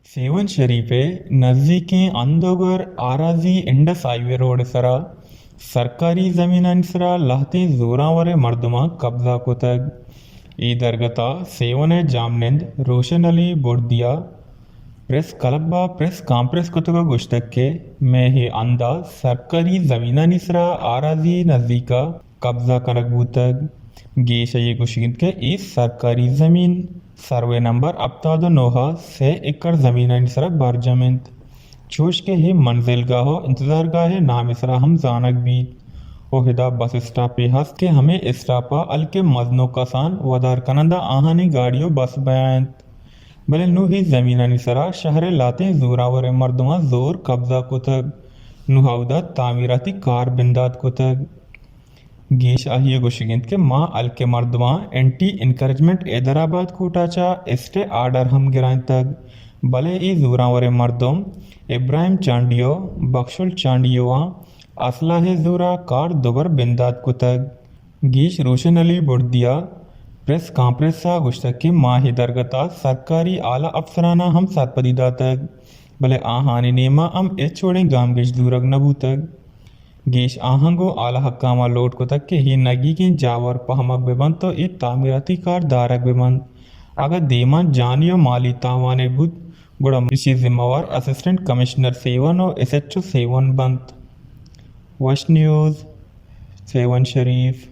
Seven शरीफे नज़दीकें अंदोगर आराजी Indus highway road सरा सरकारी ज़मीनांसरा लहते जोरावरे मर्दमा कब्जा कोतग ई दरगता सेवन जामनिंद रोशन अली बोर्दिया प्रेस कलब्बा प्रेस कांप्रेस कुतुग गुश्तक्के में ही अंदा सरकारी ज़मीनांसरा आराजी नज़दीका कब्जा करक बूतग गेश ये गुशिंद के इस सरकारी ज़मीन सर्वे नंबर अब्तादो नोहा से एकड़ ज़मीन इसरा बरजमिंत चोश के ही मंजिल गाहो इंतज़ार गाहे नाम इसरा हम जानक भी ओहिदा बस स्टॉपे हस के हमें स्टॉपा अलके मजनो कसान वदार कनंदा आहानी गाड़ियों बस बयान भले नु ही ज़मीन इसरा शहर लाते जोरावर मर्दमा जोर कब्जा कुतग नुहाउदा तामीराती कार बिंदात कुतग गेश आहिए गुशिगिंत के माँ अलके मर्दमा एंटी इनकरेजमेंट हैदराबाद कोटाचा एस्टे आर्डर हम गिराइन तक भले ई जोरावरे मर्दम इब्राहिम चांडियो बख्शुल चांडियोआ असलाह जोरा कार दोबर बिंदात कुतग गेश रोशन अली बुर्दिया प्रेस कांप्रेस सा गुश्तक के माँ ही दरगता सरकारी आला अफसराना हम सात पदीदा तक भले आहानी नेमा हम ए छोड़े गाम गेश दूरग नबू तक गेश आहंगो आला हक्कामा लोट को तक के ही नगी के जावर पहमक बेबंद तो इ तामीराती कार दारक बेबंद अगर देमान जानियो माली तावाने बुद गुड़ा इसी जिम्मेवार असिस्टेंट कमिश्नर सेवन और SHO सेवन बंद वश न्यूज़ सेवन शरीफ।